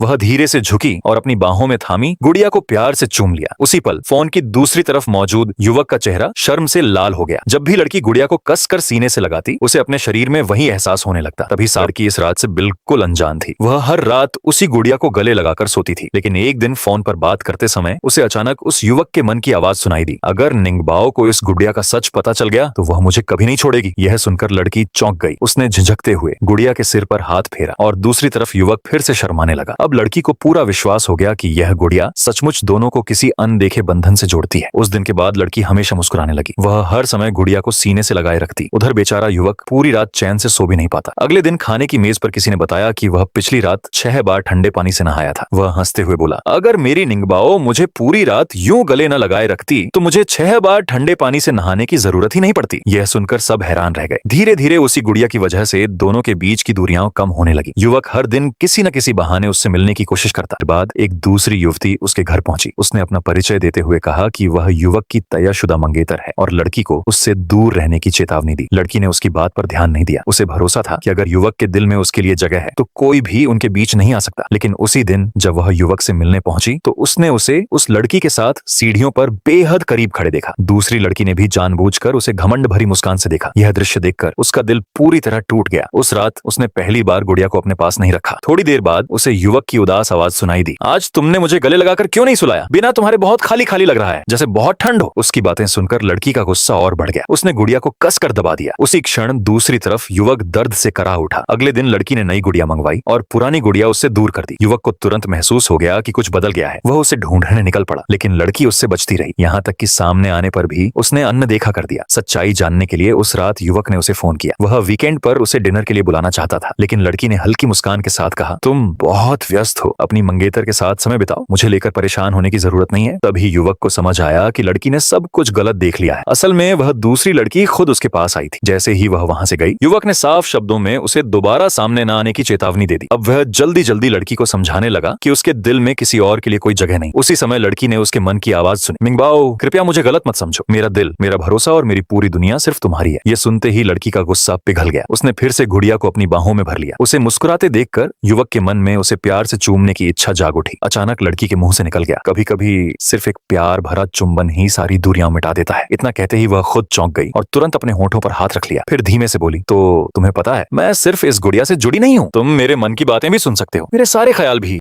वह धीरे से झुकी और अपनी बाहों में थामी गुड़िया को प्यार से चूम लिया। उसी पल फोन की दूसरी तरफ मौजूद युवक का चेहरा शर्म से लाल हो गया। जब भी लड़की गुड़िया को कसकर सीने से लगाती, उसे अपने शरीर में वही एहसास होने लगता। तभी सारकी इस रात से बिल्कुल अनजान थी। वह हर रात उसी गुड़िया को गले लगाकर सोती थी, लेकिन एक दिन फोन पर बात करते समय उसे अचानक उस युवक के मन की आवाज सुनाई दी, अगर निंगबाओ को इस गुड़िया का सच पता चल गया तो वह मुझे कभी नहीं छोड़ेगी। यह सुनकर लड़की चौंक गई। उसने झिझकते हुए गुड़िया के सिर पर हाथ फेरा और दूसरी तरफ युवक फिर से शर्माने लगा। अब लड़की को पूरा विश्वास हो गया कि यह गुड़िया सचमुच दोनों को किसी अनदेखे बंधन से जोड़ती है। उस दिन के बाद लड़की हमेशा मुस्कुराने लगी। वह हर समय गुड़िया को सीने से लगाए रखती। उधर बेचारा युवक पूरी रात चैन से सो भी नहीं पाता। अगले दिन खाने की मेज पर किसी ने बताया कि वह पिछली रात 6 बार ठंडे पानी से नहाया था। वह हंसते हुए बोला, अगर मेरी निंगबाओ मुझे पूरी रात यूं गले न लगाए रखती तो मुझे 6 बार ठंडे पानी से नहाने की जरूरत ही नहीं पड़ती। यह सुनकर सब हैरान रह गए। धीरे धीरे उसी गुड़िया की वजह से दोनों के बीच की दूरियां कम होने लगी। युवक हर दिन किसी न किसी बहाने उससे मिलने की कोशिश करता। बाद एक दूसरी युवती उसके घर पहुंची। उसने अपना परिचय देते हुए कहा कि वह युवक की तयशुदा मंगेतर है और लड़की को उससे दूर रहने की चेतावनी दी। लड़की ने उसकी बात पर ध्यान नहीं दिया। उसे भरोसा था कि अगर युवक के दिल में उसके लिए जगह है तो कोई भी उनके बीच नहीं आ सकता। लेकिन उसी दिन जब वह युवक से मिलने पहुंची तो उसने उसे उस लड़की के साथ सीढ़ियों पर बेहद करीब खड़े देखा। दूसरी लड़की ने भी जानबूझकर उसे घमंड भरी मुस्कान से देखा। यह दृश्य देखकर उसका दिल पूरी तरह टूट गया। उस रात उसने पहली बार गुड़िया को अपने पास नहीं रखा। थोड़ी देर बाद उसे युवक की उदास आवाज सुनाई दी, आज तुमने मुझे गले लगाकर क्यों नहीं सुलाया? बिना तुम्हारे बहुत खाली खाली लग रहा है, जैसे बहुत ठंड हो। उसकी बातें सुनकर लड़की का गुस्सा और बढ़ गया। उसने गुड़िया को कसकर दबा दिया। उसी क्षण दूसरी तरफ युवक दर्द से करा उठा। अगले दिन लड़की ने नई गुड़िया मंगवाई और पुरानी गुड़िया उससे दूर कर दी। युवक को तुरंत महसूस हो गया कि कुछ बदल गया है। वह उसे ढूंढने निकल पड़ा, लेकिन लड़की उससे बचती रही। यहाँ तक कि सामने आने पर भी उसने अनदेखा कर दिया। सच्चाई जानने के लिए उस रात युवक ने उसे फोन किया। वह वीकेंड पर उसे डिनर के लिए बुलाना चाहता था, लेकिन लड़की ने हल्की मुस्कान के साथ कहा, तुम बहुत व्यस्त हो, अपनी मंगेतर के साथ समय बिताओ, मुझे लेकर परेशान होने की जरूरत नहीं है। तभी युवक को समझ आया कि लड़की ने सब कुछ गलत देख लिया है। असल में वह दूसरी लड़की खुद उसके पास आई थी। जैसे ही वह वहां से गई, युवक ने साफ शब्दों में उसे दोबारा सामने न आने की चेतावनी दे दी। अब वह जल्दी जल्दी लड़की को समझाने लगा कि उसके दिल में किसी और के लिए कोई जगह नहीं। उसी समय लड़की ने उसके मन की आवाज सुनी, मिंगबाओ कृपया मुझे गलत मत समझो, मेरा दिल, मेरा भरोसा और मेरी पूरी दुनिया सिर्फ तुम्हारी है। यह सुनते ही लड़की का गुस्सा पिघल गया। उसने फिर से गुड़िया को अपनी बाहों में भर लिया। उसे मुस्कुराते देखकर युवक के मन में उसे प्यार से चूमने की इच्छा जाग उठी। अचानक लड़की के मुंह से निकल गया, कभी कभी सिर्फ एक प्यार भरा चुंबन ही सारी दूरियां मिटा देता है। इतना कहते ही वह खुद चौंक गई और तुरंत अपने होठों पर हाथ रख लिया। फिर धीमे से बोली, तो तुम्हें पता है मैं सिर्फ इस गुड़िया से जुड़ी नहीं हूँ, तुम मेरे मन की बातें भी सुन सकते हो, मेरे सारे ख्याल भी।